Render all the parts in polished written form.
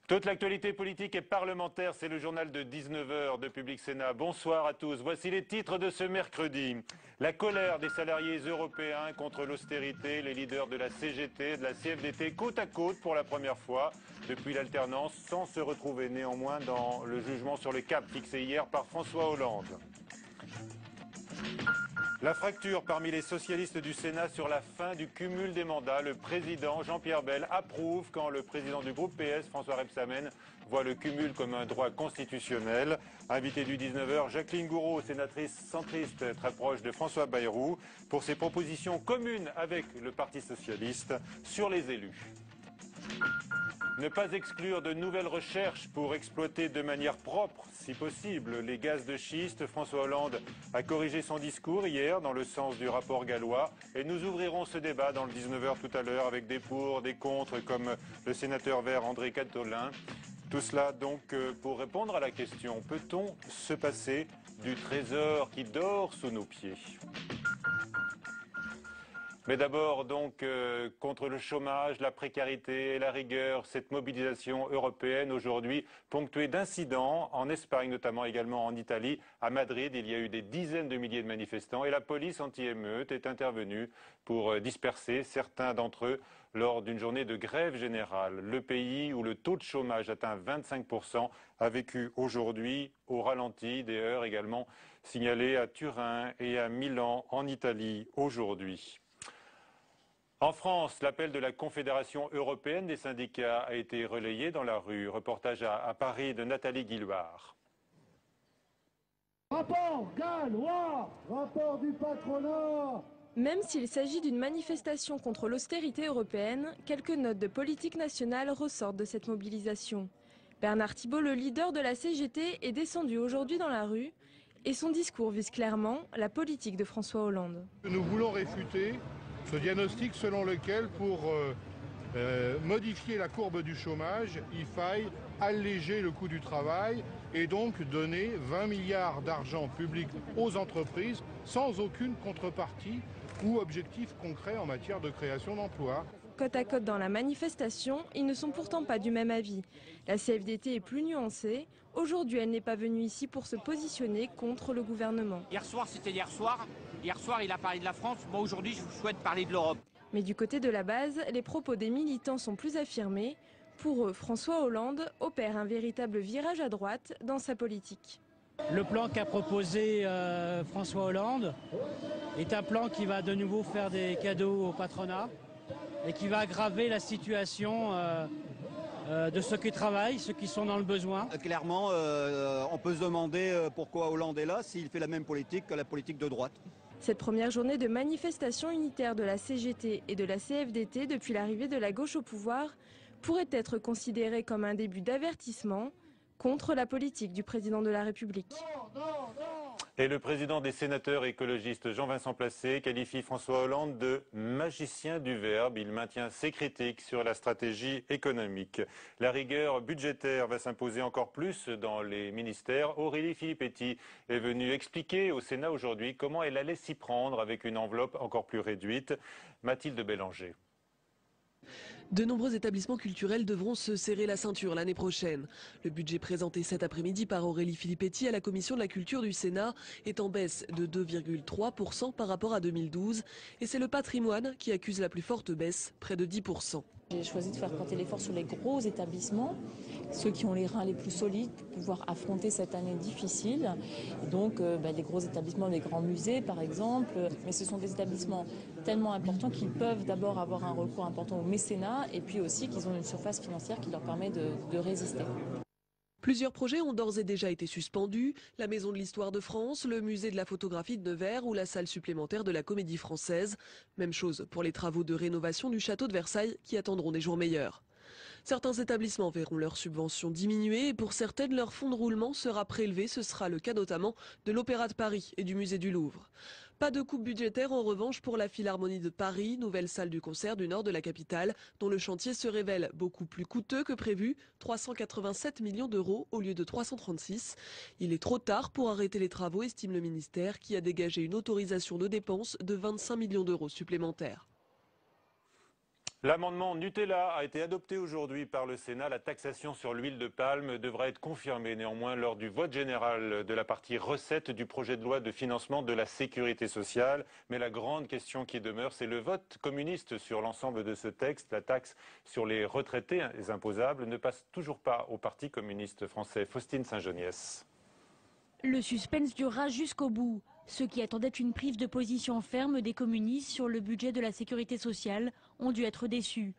Toute l'actualité politique et parlementaire, c'est le journal de 19 h de Public Sénat. Bonsoir à tous. Voici les titres de ce mercredi. La colère des salariés européens contre l'austérité. Les leaders de la CGT et de la CFDT côte à côte pour la première fois depuis l'alternance, sans se retrouver néanmoins dans le jugement sur le cap fixé hier par François Hollande. La fracture parmi les socialistes du Sénat sur la fin du cumul des mandats. Le président Jean-Pierre Bel approuve quand le président du groupe PS, François Rebsamen, voit le cumul comme un droit constitutionnel. Invité du 19 h, Jacqueline Gourault, sénatrice centriste très proche de François Bayrou, pour ses propositions communes avec le Parti socialiste sur les élus. Ne pas exclure de nouvelles recherches pour exploiter de manière propre, si possible, les gaz de schiste. François Hollande a corrigé son discours hier dans le sens du rapport gallois. Et nous ouvrirons ce débat dans le 19 h tout à l'heure avec des pour, des contre, comme le sénateur vert André Catolin. Tout cela donc pour répondre à la question, peut-on se passer du trésor qui dort sous nos pieds ? Mais d'abord, donc, contre le chômage, la précarité et la rigueur, cette mobilisation européenne aujourd'hui ponctuée d'incidents en Espagne, notamment également en Italie. À Madrid, il y a eu des dizaines de milliers de manifestants et la police anti-émeute est intervenue pour disperser certains d'entre eux lors d'une journée de grève générale. Le pays où le taux de chômage atteint 25% a vécu aujourd'hui au ralenti, des heurts également signalés à Turin et à Milan en Italie aujourd'hui. En France, l'appel de la Confédération européenne des syndicats a été relayé dans la rue. Reportage à Paris de Nathalie Guillouard. Rapport gallois, rapport du patronat. Même s'il s'agit d'une manifestation contre l'austérité européenne, quelques notes de politique nationale ressortent de cette mobilisation. Bernard Thibault, le leader de la CGT, est descendu aujourd'hui dans la rue et son discours vise clairement la politique de François Hollande. Nous voulons réfuter ce diagnostic selon lequel pour modifier la courbe du chômage, il faille alléger le coût du travail et donc donner 20 milliards d'argent public aux entreprises sans aucune contrepartie ou objectif concret en matière de création d'emplois. Côte à côte dans la manifestation, ils ne sont pourtant pas du même avis. La CFDT est plus nuancée. Aujourd'hui, elle n'est pas venue ici pour se positionner contre le gouvernement. Hier soir, c'était hier soir. Hier soir, il a parlé de la France. Moi, aujourd'hui, je souhaite parler de l'Europe. Mais du côté de la base, les propos des militants sont plus affirmés. Pour eux, François Hollande opère un véritable virage à droite dans sa politique. Le plan qu'a proposé François Hollande est un plan qui va de nouveau faire des cadeaux au patronat et qui va aggraver la situation de ceux qui travaillent, ceux qui sont dans le besoin. Clairement, on peut se demander pourquoi Hollande est là s'il fait la même politique que la politique de droite. Cette première journée de manifestation unitaire de la CGT et de la CFDT depuis l'arrivée de la gauche au pouvoir pourrait être considérée comme un début d'avertissement contre la politique du président de la République. Et le président des sénateurs écologistes, Jean-Vincent Placé, qualifie François Hollande de magicien du verbe. Il maintient ses critiques sur la stratégie économique. La rigueur budgétaire va s'imposer encore plus dans les ministères. Aurélie Filippetti est venue expliquer au Sénat aujourd'hui comment elle allait s'y prendre avec une enveloppe encore plus réduite. Mathilde Bélanger. De nombreux établissements culturels devront se serrer la ceinture l'année prochaine. Le budget présenté cet après-midi par Aurélie Filippetti à la Commission de la Culture du Sénat est en baisse de 2,3% par rapport à 2012. Et c'est le patrimoine qui accuse la plus forte baisse, près de 10%. J'ai choisi de faire porter l'effort sur les gros établissements, ceux qui ont les reins les plus solides pour pouvoir affronter cette année difficile. Et donc les gros établissements, les grands musées par exemple, mais ce sont des établissements tellement importants qu'ils peuvent d'abord avoir un recours important au mécénat et puis aussi qu'ils ont une surface financière qui leur permet de résister. Plusieurs projets ont d'ores et déjà été suspendus, la Maison de l'Histoire de France, le musée de la photographie de Nevers ou la salle supplémentaire de la Comédie Française. Même chose pour les travaux de rénovation du château de Versailles qui attendront des jours meilleurs. Certains établissements verront leurs subventions diminuer et pour certaines, leur fonds de roulement sera prélevé. Ce sera le cas notamment de l'Opéra de Paris et du musée du Louvre. Pas de coupe budgétaire en revanche pour la Philharmonie de Paris, nouvelle salle du concert du nord de la capitale, dont le chantier se révèle beaucoup plus coûteux que prévu, 387 millions d'euros au lieu de 336. Il est trop tard pour arrêter les travaux, estime le ministère, qui a dégagé une autorisation de dépenses de 25 millions d'euros supplémentaires. L'amendement Nutella a été adopté aujourd'hui par le Sénat. La taxation sur l'huile de palme devra être confirmée néanmoins lors du vote général de la partie recettes du projet de loi de financement de la sécurité sociale. Mais la grande question qui demeure, c'est le vote communiste sur l'ensemble de ce texte. La taxe sur les retraités, les imposables, ne passe toujours pas au Parti communiste français. Faustine Saint-Geniès. Le suspense durera jusqu'au bout. Ceux qui attendaient une prise de position ferme des communistes sur le budget de la sécurité sociale ont dû être déçus.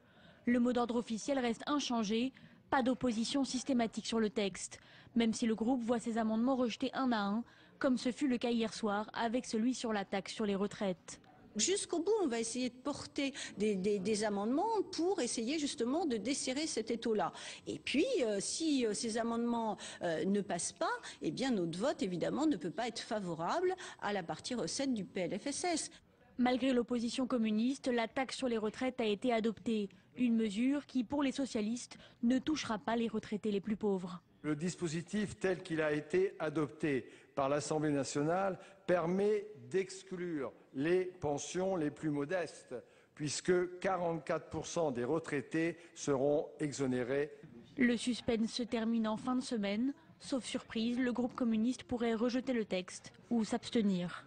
Le mot d'ordre officiel reste inchangé, pas d'opposition systématique sur le texte, même si le groupe voit ses amendements rejetés un à un, comme ce fut le cas hier soir avec celui sur la taxe sur les retraites. Jusqu'au bout, on va essayer de porter des amendements pour essayer justement de desserrer cet étau-là. Et puis, si ces amendements ne passent pas, eh bien notre vote, évidemment, ne peut pas être favorable à la partie recette du PLFSS. Malgré l'opposition communiste, la taxe sur les retraites a été adoptée. Une mesure qui, pour les socialistes, ne touchera pas les retraités les plus pauvres. Le dispositif tel qu'il a été adopté par l'Assemblée nationale permet d'exclure les pensions les plus modestes, puisque 44% des retraités seront exonérés. Le suspense se termine en fin de semaine. Sauf surprise, le groupe communiste pourrait rejeter le texte ou s'abstenir.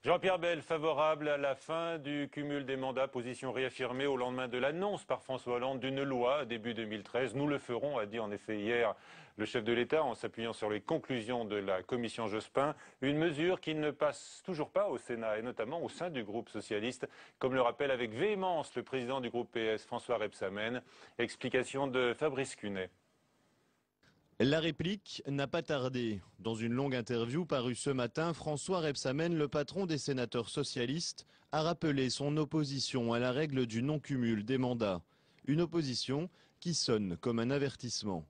Jean-Pierre Bel, favorable à la fin du cumul des mandats, position réaffirmée au lendemain de l'annonce par François Hollande d'une loi début 2013. Nous le ferons, a dit en effet hier le chef de l'État en s'appuyant sur les conclusions de la commission Jospin. Une mesure qui ne passe toujours pas au Sénat et notamment au sein du groupe socialiste, comme le rappelle avec véhémence le président du groupe PS, François Rebsamen. Explication de Fabrice Cunet. La réplique n'a pas tardé. Dans une longue interview parue ce matin, François Rebsamen, le patron des sénateurs socialistes, a rappelé son opposition à la règle du non-cumul des mandats. Une opposition qui sonne comme un avertissement.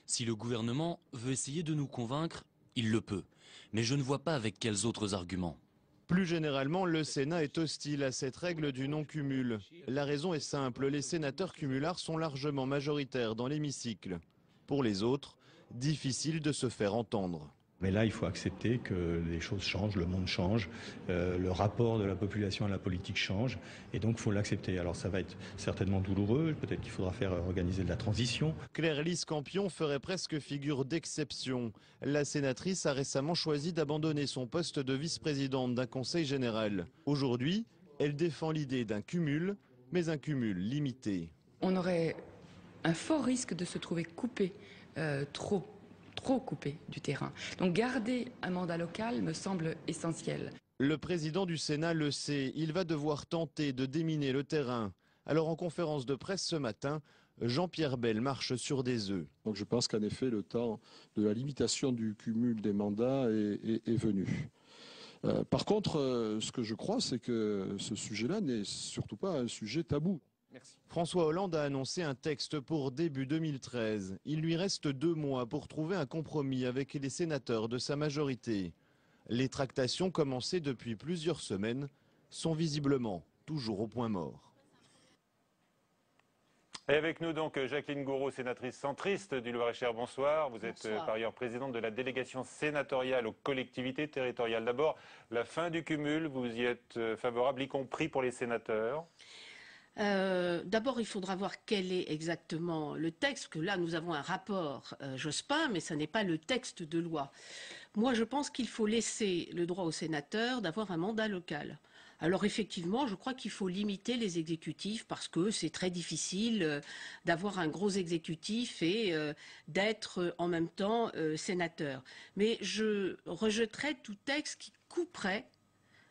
Si le gouvernement veut essayer de nous convaincre, il le peut. Mais je ne vois pas avec quels autres arguments. Plus généralement, le Sénat est hostile à cette règle du non-cumul. La raison est simple, les sénateurs cumulards sont largement majoritaires dans l'hémicycle. Pour les autres, difficile de se faire entendre. Mais là, il faut accepter que les choses changent, le monde change, le rapport de la population à la politique change, et donc il faut l'accepter. Alors ça va être certainement douloureux, peut-être qu'il faudra faire organiser de la transition. Claire-Lise Campion ferait presque figure d'exception. La sénatrice a récemment choisi d'abandonner son poste de vice-présidente d'un conseil général. Aujourd'hui, elle défend l'idée d'un cumul, mais un cumul limité. On aurait un fort risque de se trouver coupé, trop coupé du terrain. Donc garder un mandat local me semble essentiel. Le président du Sénat le sait, il va devoir tenter de déminer le terrain. Alors en conférence de presse ce matin, Jean-Pierre Bel marche sur des œufs. Donc je pense qu'en effet le temps de la limitation du cumul des mandats est venu. Par contre, ce que je crois, c'est que ce sujet-là n'est surtout pas un sujet tabou. Merci. François Hollande a annoncé un texte pour début 2013. Il lui reste 2 mois pour trouver un compromis avec les sénateurs de sa majorité. Les tractations commencées depuis plusieurs semaines sont visiblement toujours au point mort. Et avec nous donc Jacqueline Gouraud, sénatrice centriste du Loir-et-Cher. Bonsoir. Vous êtes par ailleurs présidente de la délégation sénatoriale aux collectivités territoriales. D'abord, la fin du cumul, vous y êtes favorable, y compris pour les sénateurs ? D'abord, il faudra voir quel est exactement le texte, que là, nous avons un rapport Jospin, mais ce n'est pas le texte de loi. Moi, je pense qu'il faut laisser le droit aux sénateurs d'avoir un mandat local. Alors effectivement, je crois qu'il faut limiter les exécutifs parce que c'est très difficile d'avoir un gros exécutif et d'être en même temps sénateur. Mais je rejetterai tout texte qui couperait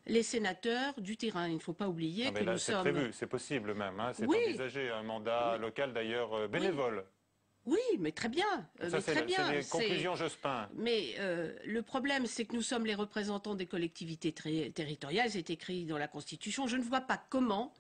les sénateurs du terrain. Il ne faut pas oublier que nous sommes... C'est prévu, c'est possible même. Hein, c'est envisagé, un mandat local d'ailleurs bénévole. Oui, mais très bien. Ça, c'est les conclusions Jospin. Mais le problème, c'est que nous sommes les représentants des collectivités territoriales. C'est écrit dans la Constitution. Je ne vois pas comment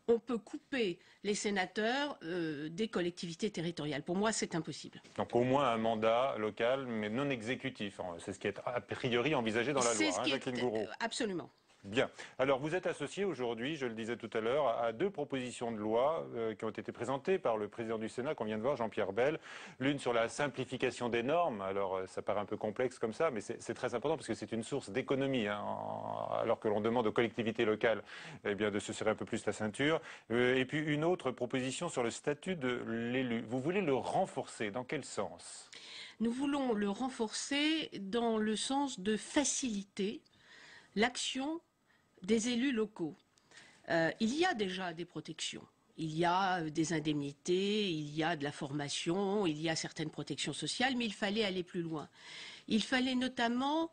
on peut couper les sénateurs des collectivités territoriales. Pour moi, c'est impossible. Donc au moins un mandat local, mais non exécutif. C'est ce qui est a priori envisagé dans la loi, Jacqueline Gouraud. Absolument. Bien. Alors, vous êtes associé aujourd'hui, je le disais tout à l'heure, à deux propositions de loi qui ont été présentées par le président du Sénat, qu'on vient de voir, Jean-Pierre Bel. L'une sur la simplification des normes. Alors, ça paraît un peu complexe comme ça, mais c'est très important parce que c'est une source d'économie. Hein, alors que l'on demande aux collectivités locales eh bien, de se serrer un peu plus la ceinture. Et puis, une autre proposition sur le statut de l'élu. Vous voulez le renforcer. Dans quel sens? Nous voulons le renforcer dans le sens de faciliter l'action des élus locaux. Il y a déjà des protections. Il y a des indemnités, il y a de la formation, il y a certaines protections sociales, mais il fallait aller plus loin. Il fallait notamment,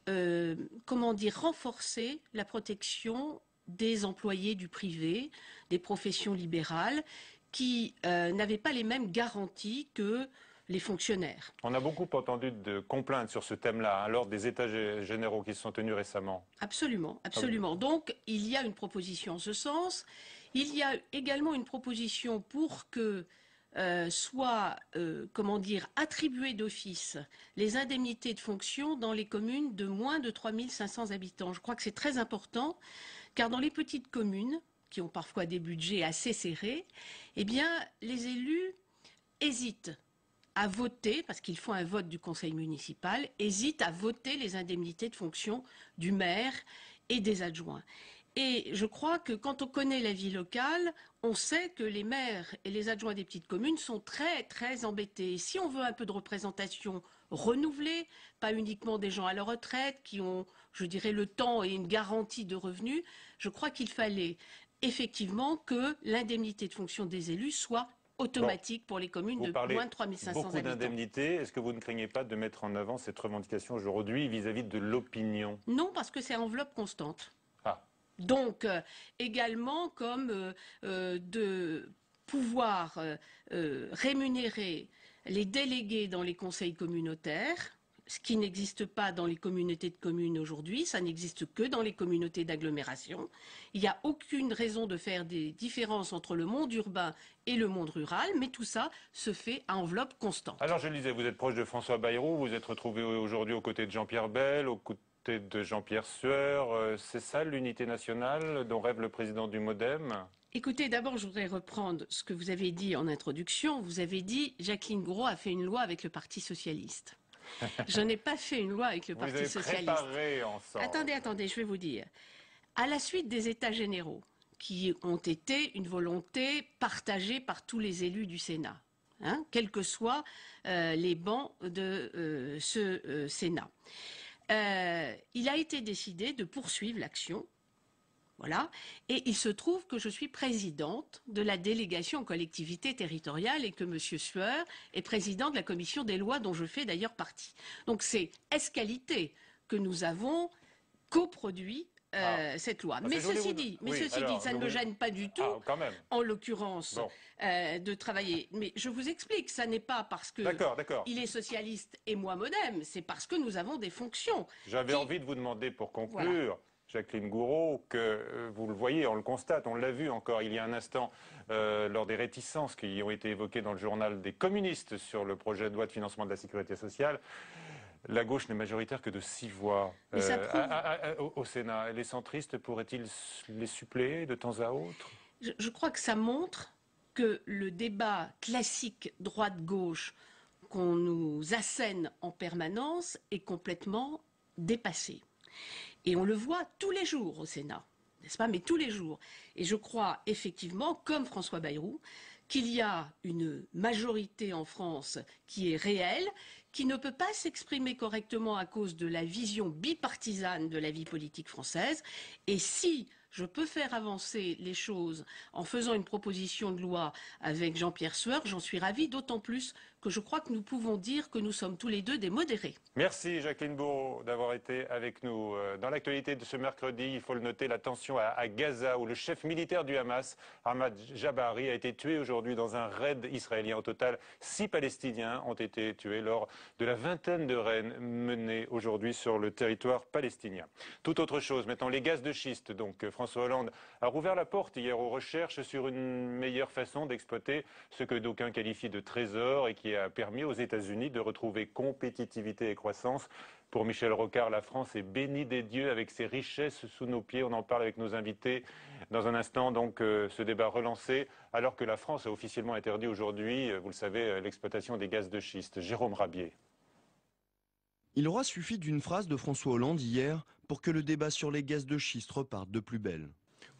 renforcer la protection des employés du privé, des professions libérales, qui n'avaient pas les mêmes garanties que les fonctionnaires. On a beaucoup entendu de complaintes sur ce thème-là, hein, lors des États généraux qui se sont tenus récemment. Absolument, absolument. Ah oui. Donc, il y a une proposition en ce sens. Il y a également une proposition pour que soient, attribuées d'office les indemnités de fonction dans les communes de moins de 3500 habitants. Je crois que c'est très important, car dans les petites communes, qui ont parfois des budgets assez serrés, eh bien, les élus hésitent à voter, parce qu'ils font un vote du conseil municipal, hésitent à voter les indemnités de fonction du maire et des adjoints. Et je crois que quand on connaît la vie locale, on sait que les maires et les adjoints des petites communes sont très, très embêtés. Et si on veut un peu de représentation renouvelée, pas uniquement des gens à la retraite qui ont, je dirais, le temps et une garantie de revenus, je crois qu'il fallait effectivement que l'indemnité de fonction des élus soit automatique pour les communes de moins de 3500 habitants. Beaucoup d'indemnités. Est-ce que vous ne craignez pas de mettre en avant cette revendication aujourd'hui vis-à-vis de l'opinion? Non, parce que c'est à enveloppe constante. Ah. Donc, également comme de pouvoir rémunérer les délégués dans les conseils communautaires, ce qui n'existe pas dans les communautés de communes aujourd'hui, ça n'existe que dans les communautés d'agglomération. Il n'y a aucune raison de faire des différences entre le monde urbain et le monde rural, mais tout ça se fait à enveloppe constante. Alors je le disais, vous êtes proche de François Bayrou, vous êtes retrouvé aujourd'hui aux côtés de Jean-Pierre Bel, aux côtés de Jean-Pierre Sueur. C'est ça l'unité nationale dont rêve le président du MoDem? Écoutez, d'abord, je voudrais reprendre ce que vous avez dit en introduction. Vous avez dit Jacqueline Gouraud a fait une loi avec le Parti socialiste. Je n'ai pas fait une loi avec le Parti socialiste. Préparé ensemble. Attendez, je vais vous dire. À la suite des États généraux, qui ont été une volonté partagée par tous les élus du Sénat, hein, quels que soient les bancs de ce Sénat, il a été décidé de poursuivre l'action. Voilà. Et il se trouve que je suis présidente de la délégation aux collectivités territoriales et que M. Sueur est président de la commission des lois dont je fais d'ailleurs partie. Donc c'est ès-qualité que nous avons coproduit cette loi. Mais ceci dit, ça ne me gêne pas du tout, en l'occurrence, de travailler. Mais je vous explique, ça n'est pas parce que il est socialiste et moi MoDem, c'est parce que nous avons des fonctions. J'avais envie de vous demander pour conclure... Voilà. Jacqueline Gouraud, que vous le voyez, on le constate, on l'a vu encore il y a un instant lors des réticences qui ont été évoquées dans le journal des communistes sur le projet de loi de financement de la sécurité sociale. La gauche n'est majoritaire que de 6 voix au Sénat. Les centristes pourraient-ils les suppléer de temps à autre? Je crois que ça montre que le débat classique droite-gauche qu'on nous assène en permanence est complètement dépassé. Et on le voit tous les jours au Sénat, n'est-ce pas? Mais tous les jours. Et je crois effectivement, comme François Bayrou, qu'il y a une majorité en France qui est réelle, qui ne peut pas s'exprimer correctement à cause de la vision bipartisane de la vie politique française. Et si je peux faire avancer les choses en faisant une proposition de loi avec Jean-Pierre Sueur, j'en suis ravie, d'autant plus que je crois que nous pouvons dire que nous sommes tous les deux des modérés. Merci Jacqueline Gouraud d'avoir été avec nous. Dans l'actualité de ce mercredi, il faut le noter, la tension à Gaza, où le chef militaire du Hamas, Ahmad Jabari, a été tué aujourd'hui dans un raid israélien. Au total, 6 Palestiniens ont été tués lors de la vingtaine de raids menés aujourd'hui sur le territoire palestinien. Tout autre chose, maintenant les gaz de schiste. Donc François Hollande a rouvert la porte hier aux recherches sur une meilleure façon d'exploiter ce que d'aucuns qualifient de trésor et qui est et a permis aux États-Unis de retrouver compétitivité et croissance. Pour Michel Rocard, la France est bénie des dieux avec ses richesses sous nos pieds. On en parle avec nos invités dans un instant. Donc ce débat relancé alors que la France a officiellement interdit aujourd'hui, vous le savez, l'exploitation des gaz de schiste. Jérôme Rabier. Il aura suffi d'une phrase de François Hollande hier pour que le débat sur les gaz de schiste reparte de plus belle.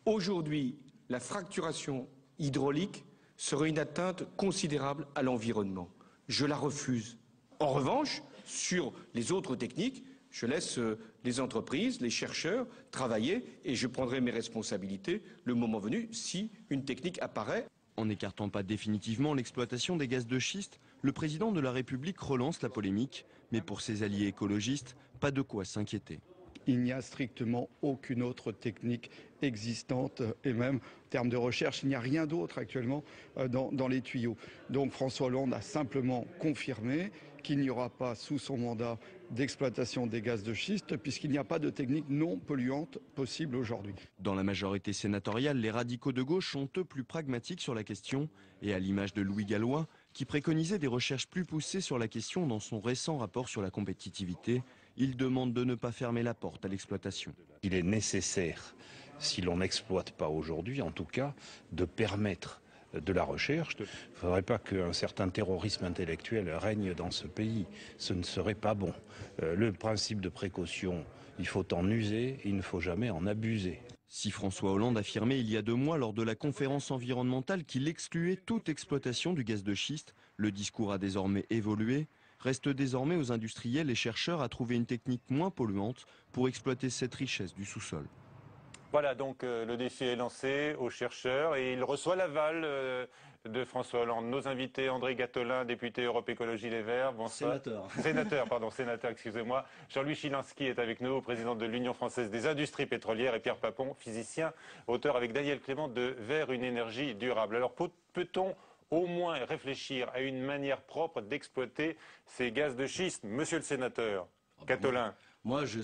Aujourd'hui, la fracturation hydraulique serait une atteinte considérable à l'environnement. Je la refuse. En revanche, sur les autres techniques, je laisse les entreprises, les chercheurs travailler et je prendrai mes responsabilités le moment venu si une technique apparaît. En n'écartant pas définitivement l'exploitation des gaz de schiste, le président de la République relance la polémique. Mais pour ses alliés écologistes, pas de quoi s'inquiéter. Il n'y a strictement aucune autre technique existante et même en termes de recherche, il n'y a rien d'autre actuellement dans les tuyaux. Donc François Hollande a simplement confirmé qu'il n'y aura pas sous son mandat d'exploitation des gaz de schiste puisqu'il n'y a pas de technique non polluante possible aujourd'hui. Dans la majorité sénatoriale, les radicaux de gauche sont eux plus pragmatiques sur la question et à l'image de Louis Gallois, qui préconisait des recherches plus poussées sur la question dans son récent rapport sur la compétitivité, il demande de ne pas fermer la porte à l'exploitation. Il est nécessaire, si l'on n'exploite pas aujourd'hui en tout cas, de permettre de la recherche. Il ne faudrait pas qu'un certain terrorisme intellectuel règne dans ce pays. Ce ne serait pas bon. Le principe de précaution, il faut en user, il ne faut jamais en abuser. Si François Hollande affirmait il y a 2 mois lors de la conférence environnementale qu'il excluait toute exploitation du gaz de schiste, le discours a désormais évolué. Reste désormais aux industriels et chercheurs à trouver une technique moins polluante pour exploiter cette richesse du sous-sol. Voilà, donc le défi est lancé aux chercheurs et il reçoit l'aval de François Hollande. Nos invités, André Gattolin, député Europe Écologie Les Verts. Bonsoir. Sénateur, excusez-moi. Jean-Louis Chilinski est avec nous, président de l'Union française des industries pétrolières, et Pierre Papon, physicien, auteur avec Daniel Clément de Vers une énergie durable. Alors peut-on au moins réfléchir à une manière propre d'exploiter ces gaz de schiste, monsieur le sénateur Gattolin? Moi, je ne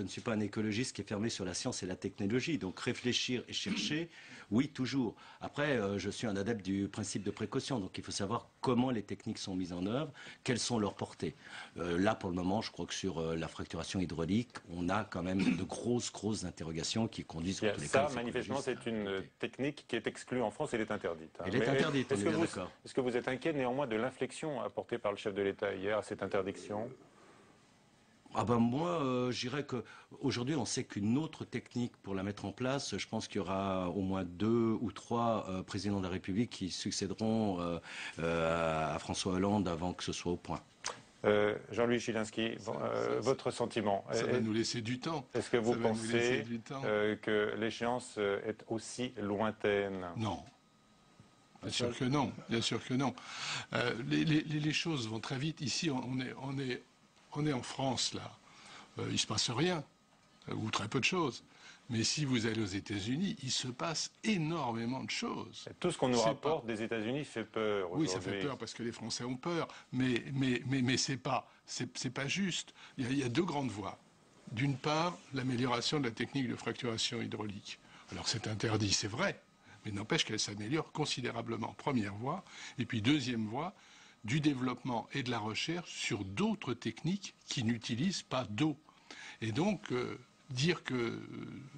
suis pas un écologiste qui est fermé sur la science et la technologie. Donc réfléchir et chercher, oui, toujours. Après, je suis un adepte du principe de précaution. Donc il faut savoir comment les techniques sont mises en œuvre, quelles sont leurs portées. Là, pour le moment, je crois que sur la fracturation hydraulique, on a quand même de grosses interrogations qui conduisent à tous les cas. Ça, manifestement, c'est une technique qui est exclue en France. Elle est interdite. Elle est interdite, on est bien d'accord. Est-ce que vous êtes inquiet néanmoins de l'inflexion apportée par le chef de l'État hier à cette interdiction? Ah ben moi, je dirais qu'aujourd'hui, on sait qu'une autre technique pour la mettre en place, je pense qu'il y aura au moins 2 ou 3 présidents de la République qui succéderont à François Hollande avant que ce soit au point. Jean-Louis Chilinski, votre sentiment? Ça va nous laisser du temps. Est-ce que vous pensez que l'échéance est aussi lointaine? Non. Bien sûr que non. Bien sûr que non. Les choses vont très vite. Ici, on est en France, là. Il ne se passe rien, ou très peu de choses. Mais si vous allez aux États-Unis, il se passe énormément de choses. Tout ce qu'on nous rapporte des États-Unis fait peur. Oui, ça fait peur parce que les Français ont peur. Mais c'est pas juste. Il y a 2 grandes voies. D'une part, l'amélioration de la technique de fracturation hydraulique. Alors c'est interdit, c'est vrai, mais n'empêche qu'elle s'améliore considérablement. Première voie. Et puis deuxième voie, du développement et de la recherche sur d'autres techniques qui n'utilisent pas d'eau. Et donc, dire que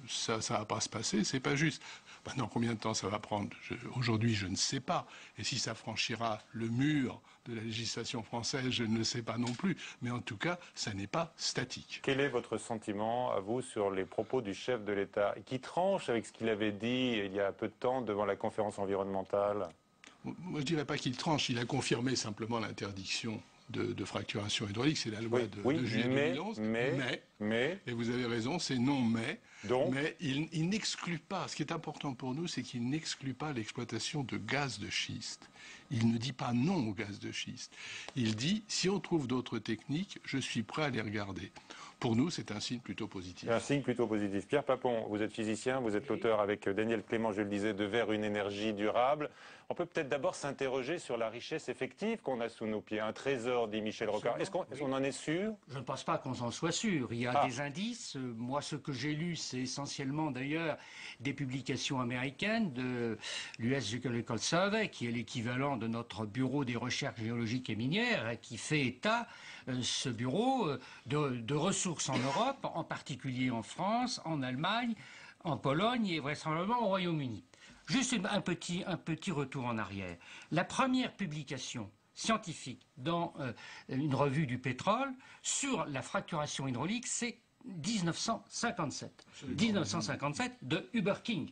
ça va pas se passer, c'est pas juste. Maintenant, combien de temps ça va prendre? Aujourd'hui, je ne sais pas. Et si ça franchira le mur de la législation française, je ne le sais pas non plus. Mais en tout cas, ça n'est pas statique. Quel est votre sentiment, à vous, sur les propos du chef de l'État, qui tranche avec ce qu'il avait dit il y a peu de temps devant la conférence environnementale? Moi, je ne dirais pas qu'il tranche. Il a confirmé simplement l'interdiction de fracturation hydraulique. C'est la loi de juillet 2011. Mais, et vous avez raison, c'est non mais. Mais il n'exclut pas. Ce qui est important pour nous, c'est qu'il n'exclut pas l'exploitation de gaz de schiste. Il ne dit pas non au gaz de schiste. Il dit, si on trouve d'autres techniques, je suis prêt à les regarder. Pour nous, c'est un signe plutôt positif. Un signe plutôt positif. Pierre Papon, vous êtes physicien, vous êtes l'auteur avec Daniel Clément, je le disais, de Vers une énergie durable. On peut peut-être d'abord s'interroger sur la richesse effective qu'on a sous nos pieds. Un trésor, dit Michel Rocard. Est-ce qu'on en est sûr? Je ne pense pas qu'on en soit sûr. Il y a des indices. Moi, ce que j'ai lu, c'est essentiellement d'ailleurs des publications américaines de l'US Geological Survey, qui est l'équivalent président de notre bureau des recherches géologiques et minières, qui fait état, ce bureau, de ressources en Europe, en particulier en France, en Allemagne, en Pologne et vraisemblablement au Royaume-Uni. Juste un petit retour en arrière. La première publication scientifique dans une revue du pétrole sur la fracturation hydraulique, c'est 1957. 1957 de Hubert King,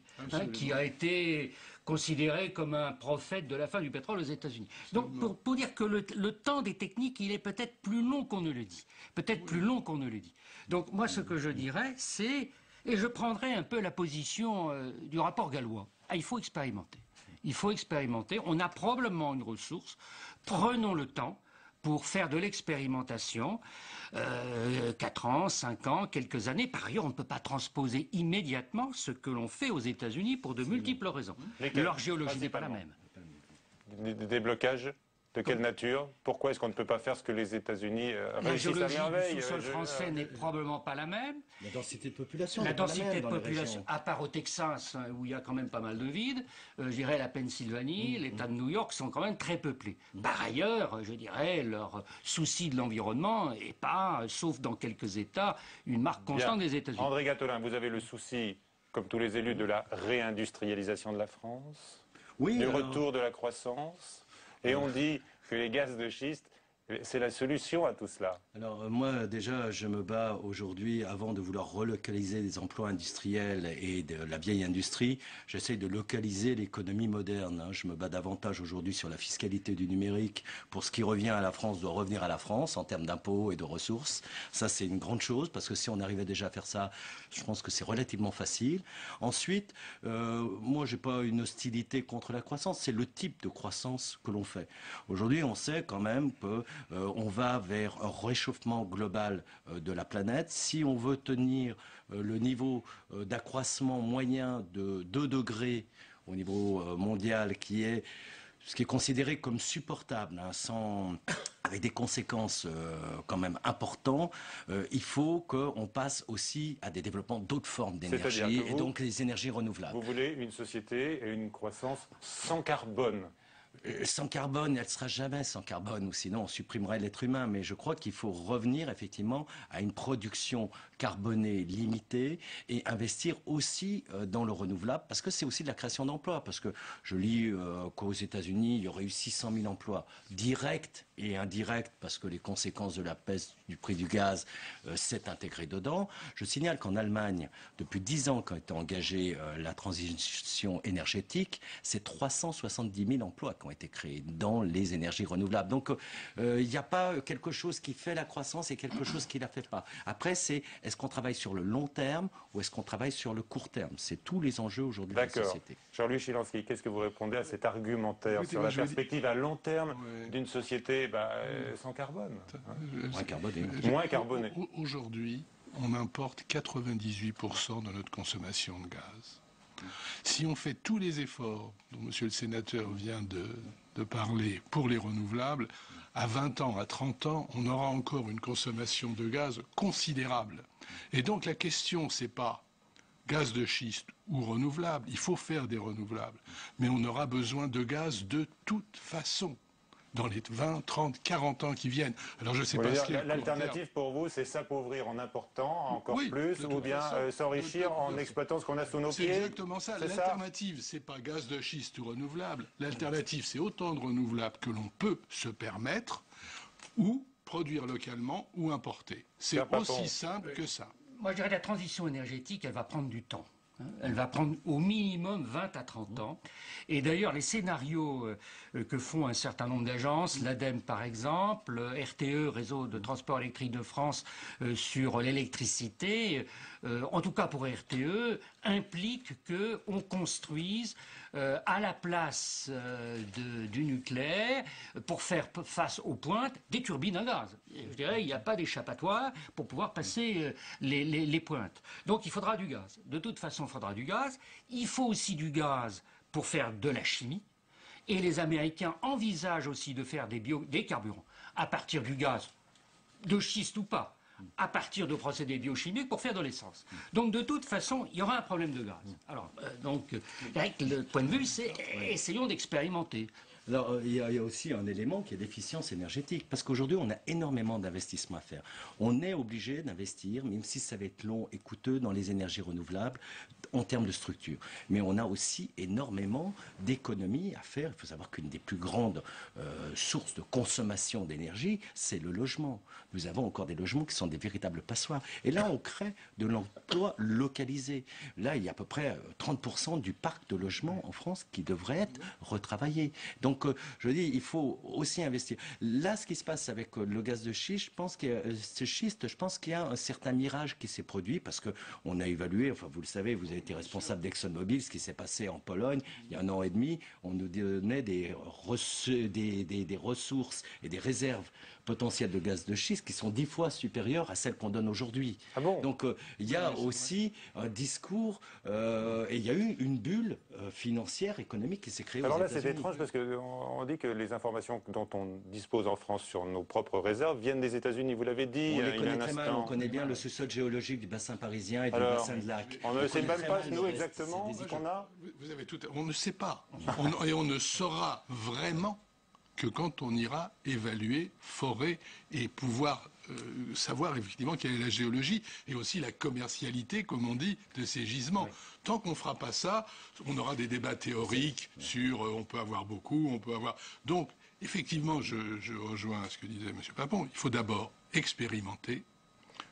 qui a été considéré comme un prophète de la fin du pétrole aux États-Unis. Donc, pour dire que le temps des techniques, il est peut-être plus long qu'on ne le dit. Peut-être plus long qu'on ne le dit. Donc, moi, ce que je dirais, c'est, et je prendrais un peu la position du rapport gallois, il faut expérimenter. Il faut expérimenter. On a probablement une ressource. Prenons le temps pour faire de l'expérimentation, 4 ans, 5 ans, quelques années. Par ailleurs, on ne peut pas transposer immédiatement ce que l'on fait aux États-Unis pour de multiples raisons. Leur géologie n'est pas la même. Des blocages de quelle nature? Pourquoi est-ce qu'on ne peut pas faire ce que les États-Unis réussissent à merveille? Le sous-sol français n'est probablement pas la même. La densité de population. La densité de population, à part au Texas, où il y a quand même pas mal de vide, je dirais la Pennsylvanie, l'État de New York sont quand même très peuplés. Par ailleurs, je dirais, leur souci de l'environnement n'est pas, sauf dans quelques États, une marque constante des États-Unis. André Gattolin, vous avez le souci, comme tous les élus, de la réindustrialisation de la France, du retour de la croissance. Et on dit que les gaz de schiste, c'est la solution à tout cela. Alors moi déjà je me bats aujourd'hui, avant de vouloir relocaliser des emplois industriels et de la vieille industrie, j'essaie de localiser l'économie moderne. Je me bats davantage aujourd'hui sur la fiscalité du numérique. Pour ce qui revient à la France doit revenir à la France en termes d'impôts et de ressources. Ça c'est une grande chose parce que si on arrivait déjà à faire ça, je pense que c'est relativement facile. Ensuite, moi j'ai pas une hostilité contre la croissance, c'est le type de croissance que l'on fait. Aujourd'hui on sait quand même que on va vers un réchauffement global de la planète. Si on veut tenir le niveau d'accroissement moyen de 2 degrés au niveau mondial, ce qui est considéré comme supportable, avec des conséquences quand même importantes, il faut qu'on passe aussi à des développements d'autres formes d'énergie, et donc les énergies renouvelables. Vous voulez une société et une croissance sans carbone? Sans carbone, elle ne sera jamais sans carbone, ou sinon on supprimerait l'être humain. Mais je crois qu'il faut revenir effectivement à une production carbonée limitée et investir aussi dans le renouvelable, parce que c'est aussi de la création d'emplois. Parce que je lis qu'aux États-Unis, il y aurait eu 600 000 emplois directs et indirects, parce que les conséquences de la baisse du prix du gaz s'est intégré dedans. Je signale qu'en Allemagne, depuis 10 ans, quand a été engagée la transition énergétique, c'est 370 000 emplois qui ont été créés dans les énergies renouvelables. Donc il n'y a pas quelque chose qui fait la croissance et quelque chose qui ne la fait pas. Après, c'est est-ce qu'on travaille sur le long terme ou est-ce qu'on travaille sur le court terme? C'est tous les enjeux aujourd'hui de la société. Jean-Louis Chilansky, qu'est-ce que vous répondez à cet argumentaire sur la perspective à long terme d'une société sans carbone, moins carbonée? Aujourd'hui, on importe 98% de notre consommation de gaz. Si on fait tous les efforts dont Monsieur le Sénateur vient de parler pour les renouvelables, à 20 ans, à 30 ans, on aura encore une consommation de gaz considérable. Et donc la question, c'est pas gaz de schiste ou renouvelable. Il faut faire des renouvelables. Mais on aura besoin de gaz de toute façon dans les 20, 30, 40 ans qui viennent. Alors je ne sais pas ce qu'il y a. L'alternative pour vous, c'est s'appauvrir en important encore plus, ou bien s'enrichir en exploitant ce qu'on a sous nos pieds? C'est exactement ça. L'alternative, c'est pas gaz de schiste ou renouvelable. L'alternative, c'est autant de renouvelables que l'on peut se permettre, ou produire localement, ou importer. C'est aussi simple que ça. Moi, je dirais que la transition énergétique, elle va prendre du temps. Elle va prendre au minimum 20 à 30 ans. Et d'ailleurs, les scénarios que font un certain nombre d'agences, l'ADEME par exemple, RTE, Réseau de transport électrique de France, sur l'électricité, en tout cas pour RTE, impliquent qu'on construise à la place du nucléaire, pour faire face aux pointes, des turbines à gaz. Je dirais, il n'y a pas d'échappatoire pour pouvoir passer les pointes. Donc il faudra du gaz. De toute façon, il faudra du gaz. Il faut aussi du gaz pour faire de la chimie. Et les Américains envisagent aussi de faire des carburants à partir du gaz, de schiste ou pas, à partir de procédés biochimiques pour faire de l'essence. Donc de toute façon, il y aura un problème de gaz. Alors, le point de vue, c'est essayons d'expérimenter. Alors, il y a aussi un élément qui est l'efficience énergétique, parce qu'aujourd'hui, on a énormément d'investissements à faire. On est obligé d'investir, même si ça va être long et coûteux, dans les énergies renouvelables, en termes de structure. Mais on a aussi énormément d'économies à faire. Il faut savoir qu'une des plus grandes sources de consommation d'énergie, c'est le logement. Nous avons encore des logements qui sont des véritables passoires. Et là, on crée de l'emploi localisé. Là, il y a à peu près 30% du parc de logements en France qui devrait être retravaillé. Donc, je dis, il faut aussi investir. Là, ce qui se passe avec le gaz de schiste, je pense qu'il y a un certain mirage qui s'est produit parce qu'on a évalué, enfin, vous le savez, vous avez été responsable d'ExxonMobil, ce qui s'est passé en Pologne il y a 1 an et demi. On nous donnait des ressources et des réserves potentielles de gaz de schiste qui sont 10 fois supérieures à celles qu'on donne aujourd'hui. Ah bon? Donc il y a aussi un discours et il y a eu une bulle financière, économique qui s'est créée aux États-Unis. Alors là, c'est étrange parce qu'on dit que les informations dont on dispose en France sur nos propres réserves viennent des États-unis. Vous l'avez dit On les il y a connaît un très mal, instant. on connaît bien le sous-sol géologique du bassin parisien et du Alors, bassin de Lac. on ne sait même pas, nous, exactement ce qu'on a. Vous avez tout. On ne sait pas. Et on ne saura vraiment que quand on ira évaluer, forer et pouvoir savoir effectivement quelle est la géologie et aussi la commercialité, comme on dit, de ces gisements. Oui. Tant qu'on ne fera pas ça, on aura des débats théoriques sur on peut avoir beaucoup, on peut avoir... Donc, effectivement, je rejoins ce que disait M. Papon, il faut d'abord expérimenter.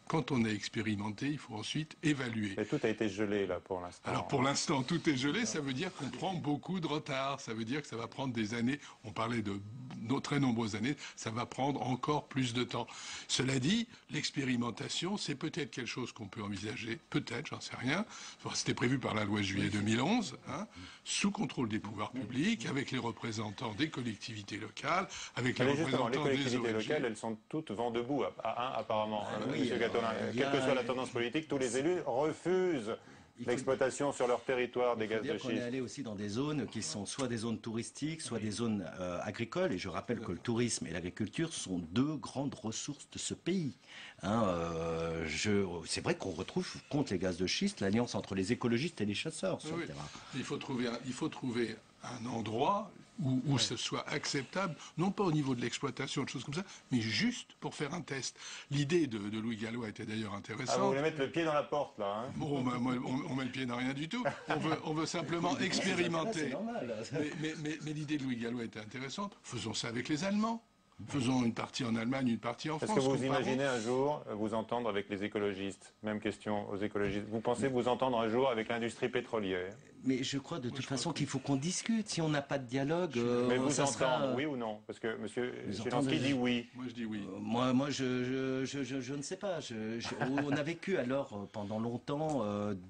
Quand on a expérimenté, il faut ensuite évaluer. Et tout a été gelé, là, pour l'instant. Alors, pour l'instant, tout est gelé. Ça veut dire qu'on prend beaucoup de retard. Ça veut dire que ça va prendre des années. On parlait de très nombreuses années. Ça va prendre encore plus de temps. Cela dit, l'expérimentation, c'est peut-être quelque chose qu'on peut envisager. Peut-être, j'en sais rien. Enfin, c'était prévu par la loi de juillet 2011, sous contrôle des pouvoirs publics, avec les représentants des collectivités locales, avec les représentants des ONG. Les collectivités locales, elles sont toutes vent debout, apparemment. Quelle que soit la tendance politique, tous les élus refusent l'exploitation sur leur territoire des gaz de schiste. On est allé aussi dans des zones qui sont soit des zones touristiques, soit des zones agricoles. Et je rappelle que le tourisme et l'agriculture sont 2 grandes ressources de ce pays. C'est vrai qu'on retrouve contre les gaz de schiste l'alliance entre les écologistes et les chasseurs sur le terrain. Il faut trouver un endroit où ce soit acceptable, non pas au niveau de l'exploitation, de choses comme ça, mais juste pour faire un test. L'idée de Louis Gallois était d'ailleurs intéressante. Vous voulez mettre le pied dans la porte, là, hein? Bon, on met le pied dans rien du tout. On veut simplement expérimenter. Normal. Mais l'idée de Louis Gallois était intéressante. Faisons ça avec les Allemands. Faisons une partie en Allemagne, une partie en France. Est-ce que vous imaginez un jour vous entendre avec les écologistes? Même question aux écologistes. Vous pensez vous entendre un jour avec l'industrie pétrolière? Mais je crois de toute façon qu'il faut qu'on discute. Si on n'a pas de dialogue, mais vous ça entendre, oui ou non? Parce que M. Zelensky dit oui. Moi, je dis oui. Moi, je ne sais pas. On a vécu alors pendant longtemps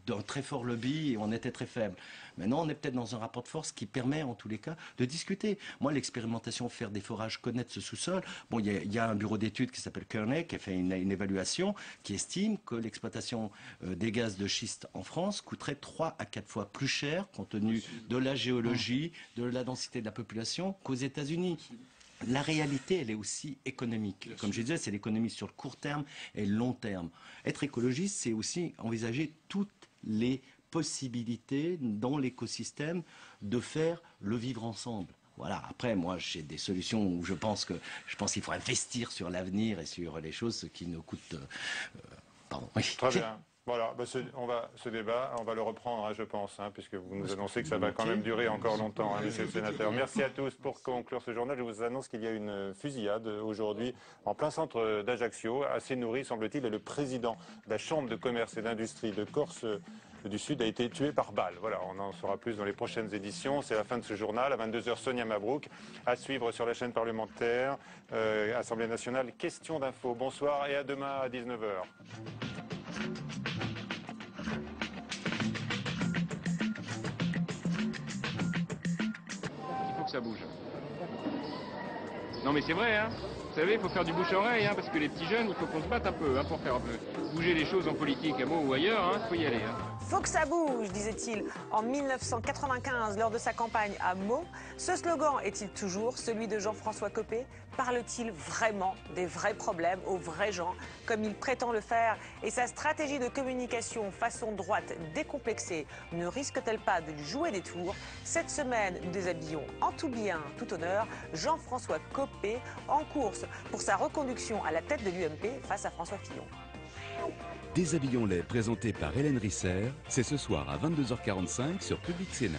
d'un très fort lobby et on était très faible. Maintenant, on est peut-être dans un rapport de force qui permet, en tous les cas, de discuter. Moi, l'expérimentation, faire des forages, connaître ce sous-sol. Bon, il y a un bureau d'études qui s'appelle Kearney qui a fait une évaluation qui estime que l'exploitation des gaz de schiste en France coûterait 3 à 4 fois plus cher, compte tenu de la géologie, de la densité de la population, qu'aux États-Unis. La réalité, elle est aussi économique. Comme je disais, c'est l'économie sur le court terme et le long terme. Être écologiste, c'est aussi envisager toutes les possibilités dans l'écosystème de faire le vivre ensemble. Voilà. Après, moi, j'ai des solutions où je pense qu'il faut investir sur l'avenir et sur les choses qui nous coûtent... pardon. Oui. Très bien. Voilà, ce débat, on va le reprendre, je pense, puisque vous nous annoncez que ça va quand même durer encore longtemps, monsieur le sénateur. Merci à tous. Pour conclure ce journal, je vous annonce qu'il y a une fusillade aujourd'hui en plein centre d'Ajaccio, assez nourrie, semble-t-il, et le président de la Chambre de commerce et d'industrie de Corse du Sud a été tué par balle. Voilà, on en saura plus dans les prochaines éditions. C'est la fin de ce journal. À 22h, Sonia Mabrouk. À suivre sur la chaîne parlementaire, Assemblée nationale, question d'info. Bonsoir et à demain à 19h. Il faut que ça bouge. Non mais c'est vrai, hein. Vous savez, il faut faire du bouche-oreille, hein, parce que les petits jeunes, il faut qu'on se batte un peu, hein, pour faire bouger les choses en politique, à Meaux ou ailleurs, hein, faut y aller. Hein. Faut que ça bouge, disait-il en 1995 lors de sa campagne à Meaux. Ce slogan est-il toujours celui de Jean-François Copé? Parle-t-il vraiment des vrais problèmes aux vrais gens, comme il prétend le faire? Et sa stratégie de communication façon droite décomplexée ne risque-t-elle pas de lui jouer des tours? Cette semaine, nous déshabillons en tout bien, tout honneur, Jean-François Copé en course pour sa reconduction à la tête de l'UMP face à François Fillon. Déshabillons-les, présenté par Hélène Risser, c'est ce soir à 22h45 sur Public Sénat.